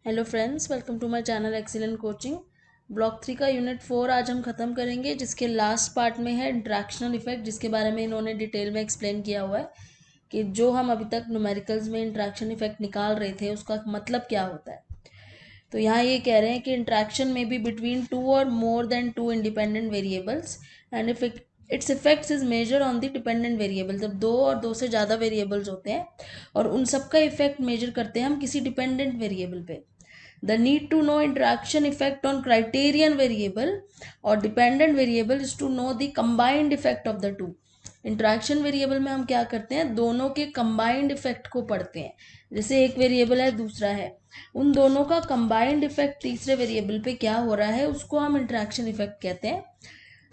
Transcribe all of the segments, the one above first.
Hello friends, welcome to my channel excellent coaching. Block 3 का unit 4 आज हम ख़त्म करेंगे, जिसके लास्ट पार्ट में है इंट्रैक्शनल इफेक्ट, जिसके बारे में इन्होंने डिटेल में एक्सप्लेन किया हुआ है कि जो हम अभी तक न्यूमेरिकल्स में इंट्रैक्शन इफेक्ट निकाल रहे थे उसका मतलब क्या होता है। तो यहाँ ये कह रहे हैं कि इंट्रैक्शन में बी बिटवीन टू और more than two independent variables and if its effects is major on the dependent variable. जब दो और दो से ज़्यादा वेरिएबल्स होते हैं और उन सबका इफेक्ट मेजर करते हैं हम किसी डिपेंडेंट वेरिएबल पे। The need to know interaction effect on criterion variable or dependent variable is to know the combined effect of the two. Interaction variable में हम क्या करते हैं, दोनों के कंबाइंड इफेक्ट को पढ़ते हैं। जैसे एक वेरिएबल है, दूसरा है, उन दोनों का कंबाइंड इफेक्ट तीसरे वेरिएबल पे क्या हो रहा है उसको हम इंट्रैक्शन इफेक्ट कहते हैं।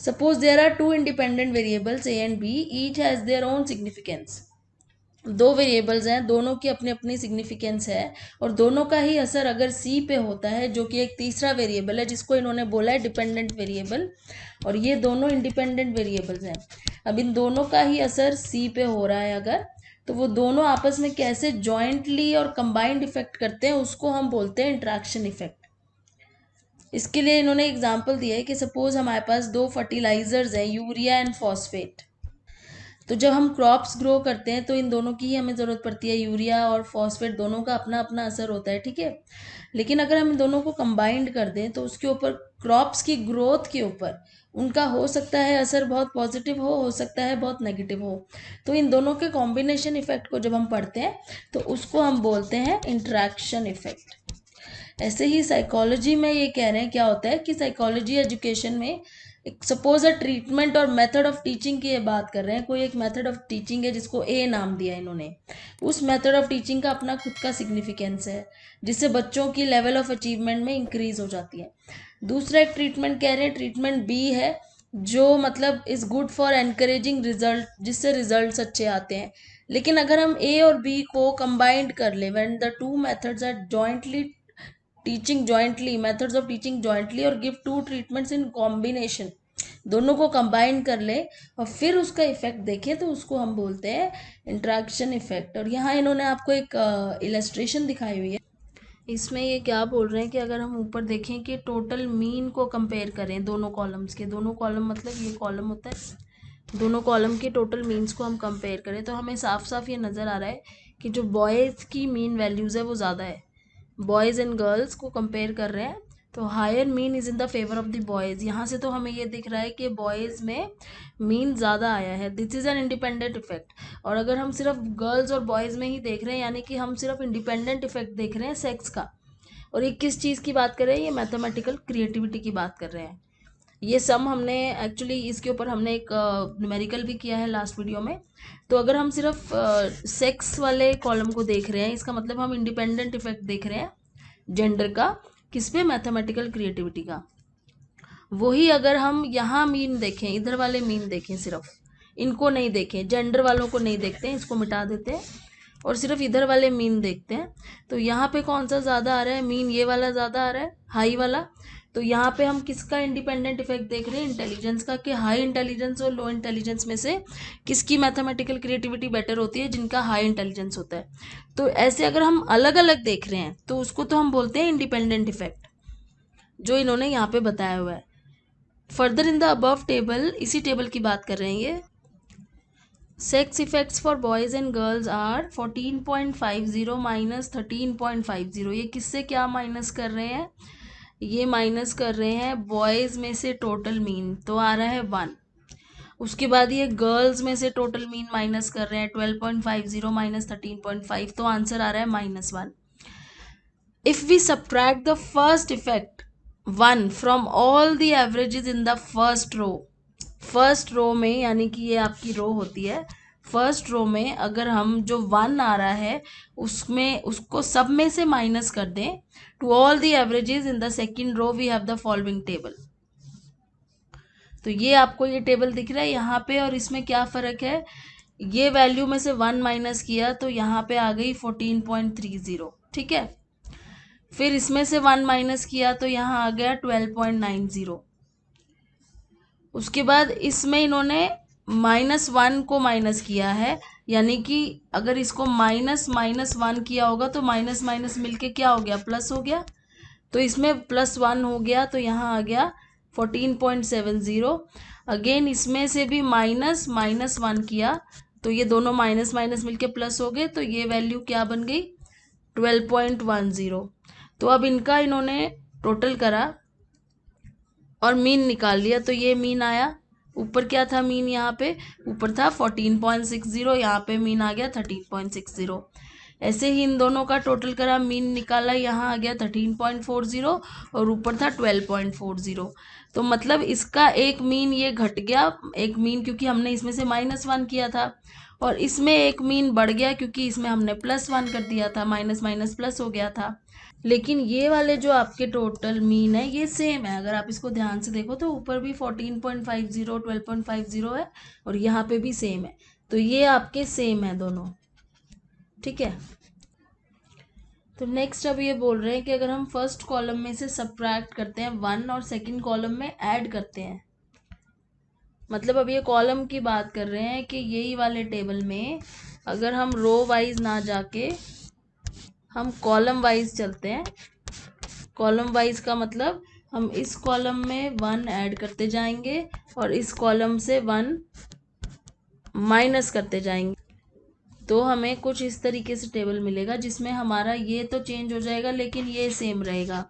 Suppose there are two independent variables A and B, each has their own significance. दो वेरिएबल्स हैं, दोनों की अपनी अपनी सिग्निफिकेंस है और दोनों का ही असर अगर सी पे होता है, जो कि एक तीसरा वेरिएबल है जिसको इन्होंने बोला है डिपेंडेंट वेरिएबल, और ये दोनों इंडिपेंडेंट वेरिएबल्स हैं। अब इन दोनों का ही असर सी पे हो रहा है अगर, तो वो दोनों आपस में कैसे जॉइंटली और कंबाइंड इफेक्ट करते हैं उसको हम बोलते हैं इंट्रैक्शन इफेक्ट। इसके लिए इन्होंने एग्जाम्पल दिया है कि सपोज हमारे पास दो फर्टिलाइजर्स हैं, यूरिया एंड फॉस्फेट। तो जब हम क्रॉप्स ग्रो करते हैं तो इन दोनों की ही हमें ज़रूरत पड़ती है, यूरिया और फॉस्फेट दोनों का अपना अपना असर होता है, ठीक है। लेकिन अगर हम इन दोनों को कंबाइंड कर दें तो उसके ऊपर, क्रॉप्स की ग्रोथ के ऊपर उनका हो सकता है असर बहुत पॉजिटिव हो सकता है बहुत नेगेटिव हो। तो इन दोनों के कॉम्बिनेशन इफेक्ट को जब हम पढ़ते हैं तो उसको हम बोलते हैं इंट्रैक्शन इफेक्ट। ऐसे ही साइकोलॉजी में ये कह रहे हैं क्या होता है कि साइकोलॉजी एजुकेशन में एक सपोज अ ट्रीटमेंट और मेथड ऑफ टीचिंग की ये बात कर रहे हैं। कोई एक मेथड ऑफ टीचिंग है जिसको ए नाम दिया इन्होंने, उस मेथड ऑफ टीचिंग का अपना खुद का सिग्निफिकेंस है जिससे बच्चों की लेवल ऑफ अचीवमेंट में इंक्रीज हो जाती है। दूसरा एक ट्रीटमेंट कह रहे हैं, ट्रीटमेंट बी है, जो मतलब is good for encouraging result, जिससे रिजल्ट्स अच्छे आते हैं। लेकिन अगर हम ए और बी को कंबाइंड कर ले, when the two methods are jointly teaching jointly, methods of teaching jointly और give two treatments in combination, दोनों को कंबाइन कर ले और फिर उसका इफेक्ट देखें तो उसको हम बोलते हैं इंट्रैक्शन इफेक्ट। और यहाँ इन्होंने आपको एक इलस्ट्रेशन दिखाई हुई है। इसमें ये क्या बोल रहे हैं कि अगर हम ऊपर देखें कि टोटल मीन को कंपेयर करें दोनों कॉलम्स के, दोनों कॉलम मतलब ये कॉलम होता है, दोनों कॉलम के टोटल मीन्स को हम कंपेयर करें तो हमें साफ साफ ये नज़र आ रहा है कि जो बॉयज़ की मीन वैल्यूज़ है वो ज़्यादा है। बॉयज़ एंड गर्ल्स को कंपेयर कर रहे हैं तो higher mean is in the favour of the boys. यहाँ से तो हमें ये दिख रहा है कि बॉयज़ में मीन ज़्यादा आया है, this is an independent effect. और अगर हम सिर्फ गर्ल्स और बॉयज़ में ही देख रहे हैं, यानी कि हम सिर्फ इंडिपेंडेंट इफेक्ट देख रहे हैं सेक्स का, और ये किस चीज़ की बात कर रहे हैं, ये मैथमेटिकल क्रिएटिविटी की बात कर रहे हैं। ये सम हमने एक्चुअली इसके ऊपर हमने एक न्यूमेरिकल भी किया है लास्ट वीडियो में। तो अगर हम सिर्फ सेक्स वाले कॉलम को देख रहे हैं, इसका मतलब हम इंडिपेंडेंट इफेक्ट देख रहे हैं जेंडर का, किस पे, मैथमेटिकल क्रिएटिविटी का। वही अगर हम यहाँ मीन देखें, इधर वाले मीन देखें, सिर्फ इनको नहीं देखें, जेंडर वालों को नहीं देखते हैं, इसको मिटा देते हैं और सिर्फ इधर वाले मीन देखते हैं, तो यहाँ पे कौन सा ज़्यादा आ रहा है, मीन ये वाला ज़्यादा आ रहा है, हाई वाला। तो यहाँ पे हम किसका इंडिपेंडेंट इफेक्ट देख रहे हैं, इंटेलिजेंस का, कि हाई इंटेलिजेंस और लो इंटेलिजेंस में से किसकी मैथमेटिकल क्रिएटिविटी बेटर होती है, जिनका हाई इंटेलिजेंस होता है। तो ऐसे अगर हम अलग अलग देख रहे हैं तो उसको तो हम बोलते हैं इंडिपेंडेंट इफेक्ट, जो इन्होंने यहाँ पे बताया हुआ है। Further in the above table, इसी टेबल की बात कर रहे हैं ये, sex effects for boys and girls are 14.50 minus 13.50। ये किससे क्या माइनस कर रहे हैं, ये माइनस कर रहे हैं बॉयज़ में से टोटल मीन, तो आ रहा है 1। उसके बाद ये गर्ल्स में से टोटल मीन माइनस कर रहे हैं 12.50 माइनस 13.5, तो आंसर आ रहा है -1। If we subtract the first effect 1 from all the averages in the first row, first row में, यानी कि ये आपकी रो होती है, फर्स्ट रो में अगर हम जो 1 आ रहा है उसमें उसको सब में से माइनस कर दें to all the averages in the second row we have the following table. तो ये आपको ये टेबल दिख रहा है यहाँ पे, और इसमें क्या फ़र्क है, ये वैल्यू में से 1 माइनस किया तो यहाँ पे आ गई 14.30, ठीक है। फिर इसमें से 1 माइनस किया तो यहाँ आ गया 12.90। उसके बाद इसमें इन्होंने -1 को माइनस किया है यानी कि अगर इसको माइनस माइनस वन किया होगा तो माइनस माइनस मिलके क्या हो गया, प्लस हो गया। तो इसमें प्लस वन हो गया तो यहाँ आ गया 14.70। अगेन इसमें से भी माइनस माइनस वन किया तो ये दोनों माइनस माइनस मिलके प्लस हो गए, तो ये वैल्यू क्या बन गई, 12.10। तो अब इनका इन्होंने टोटल करा और मीन निकाल लिया, तो ये मीन आया। ऊपर क्या था मीन, यहाँ पे ऊपर था 14.60, यहाँ पे मीन आ गया 13.60। ऐसे ही इन दोनों का टोटल करा, मीन निकाला, यहाँ आ गया 13.40 और ऊपर था 12.40। तो मतलब इसका एक मीन ये घट गया, एक मीन क्योंकि हमने इसमें से माइनस वन किया था, और इसमें एक मीन बढ़ गया क्योंकि इसमें हमने प्लस वन कर दिया था, माइनस माइनस प्लस हो गया था। लेकिन ये वाले जो आपके टोटल मीन है ये सेम है, अगर आप इसको ध्यान से देखो तो ऊपर भी 14.50 12.50 है और यहाँ पे भी सेम है, तो ये आपके सेम है दोनों, ठीक है। तो नेक्स्ट अब ये बोल रहे हैं कि अगर हम फर्स्ट कॉलम में से सब्ट्रैक्ट करते हैं वन और सेकंड कॉलम में ऐड करते हैं, मतलब अब ये कॉलम की बात कर रहे हैं कि यही वाले टेबल में अगर हम रो वाइज ना जाके हम कॉलम वाइज चलते हैं। कॉलम वाइज का मतलब हम इस कॉलम में वन ऐड करते जाएंगे और इस कॉलम से वन माइनस करते जाएंगे, तो हमें कुछ इस तरीके से टेबल मिलेगा जिसमें हमारा ये तो चेंज हो जाएगा लेकिन ये सेम रहेगा।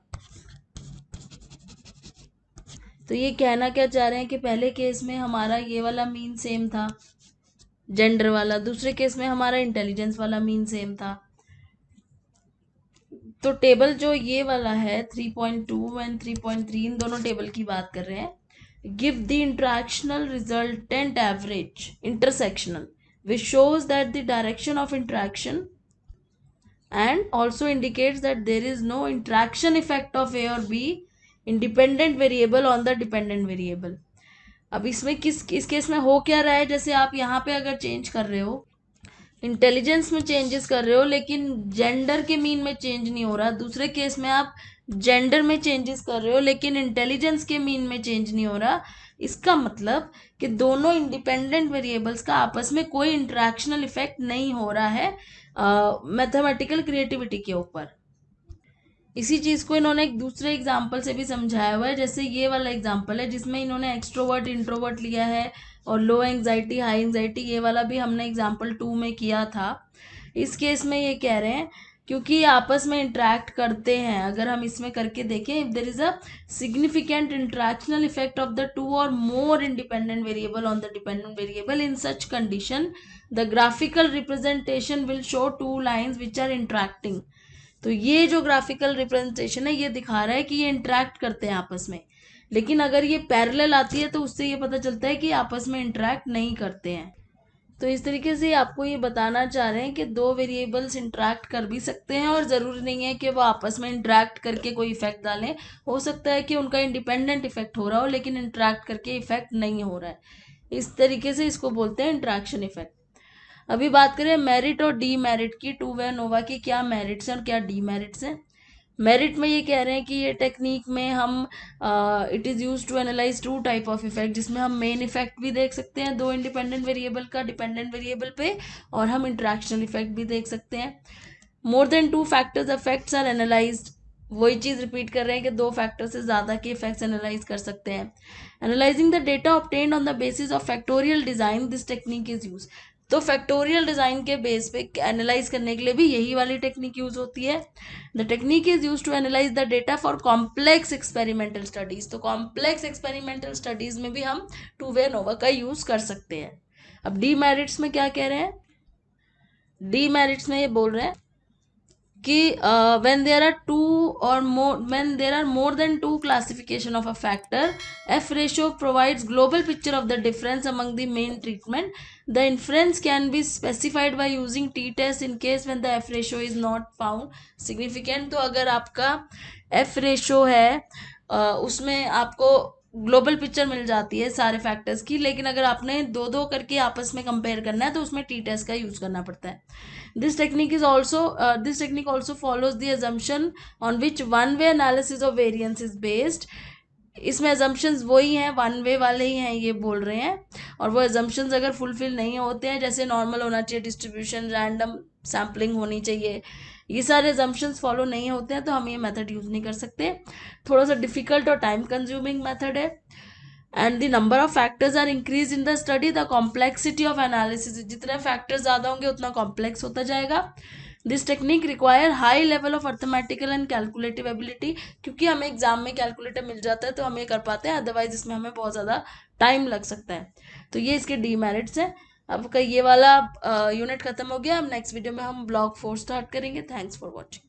तो ये कहना क्या चाह रहे हैं कि पहले केस में हमारा ये वाला मीन सेम था, जेंडर वाला, दूसरे केस में हमारा इंटेलिजेंस वाला मीन सेम था। तो टेबल जो ये वाला है 3.2 एंड 3.3, इन दोनों टेबल की बात कर रहे हैं। Give the interactional resultant average intersectional which shows that the direction of interaction and also indicates that there is no interaction effect of A or B independent variable on the dependent variable। अब इसमें इस case में हो क्या रहा है, जैसे आप यहाँ पे अगर चेंज कर रहे हो, इंटेलिजेंस में चेंजेस कर रहे हो लेकिन जेंडर के मीन में चेंज नहीं हो रहा। दूसरे केस में आप जेंडर में चेंजेस कर रहे हो लेकिन इंटेलिजेंस के मीन में चेंज नहीं हो रहा। इसका मतलब कि दोनों इंडिपेंडेंट वेरिएबल्स का आपस में कोई इंटरेक्शनल इफेक्ट नहीं हो रहा है मैथमेटिकल क्रिएटिविटी के ऊपर। इसी चीज़ को इन्होंने एक दूसरे एग्जाम्पल से भी समझाया हुआ है, जैसे ये वाला एग्जाम्पल है जिसमें इन्होंने एक्सट्रोवर्ट इंट्रोवर्ट लिया है और लो एंग्जाइटी हाई एंग्जाइटी, ये वाला भी हमने एग्जाम्पल 2 में किया था। इस केस में ये कह रहे हैं क्योंकि ये आपस में इंटरेक्ट करते हैं, अगर हम इसमें करके देखें, if there is a significant interactional effect of the two और more independent variable on the dependent variable, in such condition the graphical representation will show two lines which are interacting. तो ये जो ग्राफिकल रिप्रेजेंटेशन है ये दिखा रहा है कि ये इंटरेक्ट करते हैं आपस में, लेकिन अगर ये पैरेलल आती है तो उससे ये पता चलता है कि आपस में इंटरेक्ट नहीं करते हैं। तो इस तरीके से आपको ये बताना चाह रहे हैं कि दो वेरिएबल्स इंटरेक्ट कर भी सकते हैं और ज़रूरी नहीं है कि वो आपस में इंटरेक्ट करके कोई इफेक्ट डालें। हो सकता है कि उनका इंडिपेंडेंट इफेक्ट हो रहा हो लेकिन इंटरेक्ट करके इफेक्ट नहीं हो रहा है। इस तरीके से इसको बोलते हैं इंटरेक्शन इफेक्ट। अभी बात करें मेरिट और डीमेरिट की, टू वे नोवा की क्या मेरिट्स हैं और क्या डीमेरिट्स हैं। मेरिट में ये कह रहे हैं कि ये टेक्निक में हम it is use to analyse two type of effect, जिसमें हम मेन इफेक्ट भी देख सकते हैं दो इंडिपेंडेंट वेरिएबल का डिपेंडेंट वेरिएबल पे, और हम इंट्रैक्शनल इफेक्ट भी देख सकते हैं। More than two factors effects are analysed, वही चीज़ रिपीट कर रहे हैं कि दो फैक्टर से ज़्यादा के इफेक्ट्स एनालाइज कर सकते हैं। Analysing the data obtained on the basis of factorial design, this technique is use. तो फैक्टोरियल डिज़ाइन के बेस पे एनालाइज करने के लिए भी यही वाली टेक्निक यूज होती है। The technique is use to analyse the data for complex experimental studies. तो कॉम्प्लेक्स एक्सपेरिमेंटल स्टडीज में भी हम टू वे नोवा का यूज कर सकते हैं। अब डीमेरिट्स में क्या कह रहे हैं, डीमेरिट्स में ये बोल रहे हैं कि when there are two or more, when there are more than two classification of a factor, F ratio provides global picture of the difference among the main treatment. The inference can be specified by using t-test in case when the F ratio is not found significant। तो अगर आपका F ratio है उसमें आपको global picture मिल जाती है सारे factors की, लेकिन अगर आपने दो दो करके आपस में कंपेयर करना है तो उसमें टी टेस्ट का यूज करना पड़ता है। This technique also follows the assumption on which one way analysis of variance is based, इसमें एजम्पशंस वही हैं, वन वे वाले ही हैं ये बोल रहे हैं, और वो एजम्पशंस अगर फुलफिल नहीं होते हैं, जैसे नॉर्मल होना चाहिए डिस्ट्रीब्यूशन, रैंडम सैम्पलिंग होनी चाहिए, ये सारे एजम्पशंस फॉलो नहीं होते हैं, तो हम ये मेथड यूज़ नहीं कर सकते। थोड़ा सा डिफिकल्ट और टाइम कंज्यूमिंग मेथड है। And the number of factors are increase in the study, the complexity of analysis, जितने फैक्टर्स ज़्यादा होंगे उतना कॉम्प्लेक्स होता जाएगा। This technique require high level of arithmetical and calculative ability, क्योंकि हमें एग्जाम में कैलकुलेटर मिल जाता है तो हम ये कर पाते हैं, अदरवाइज इसमें हमें बहुत ज़्यादा टाइम लग सकता है। तो ये इसके डीमेरिट्स हैं। अब का ये वाला यूनिट खत्म हो गया। अब नेक्स्ट वीडियो में हम ब्लॉक 4 स्टार्ट करेंगे। Thanks for watching.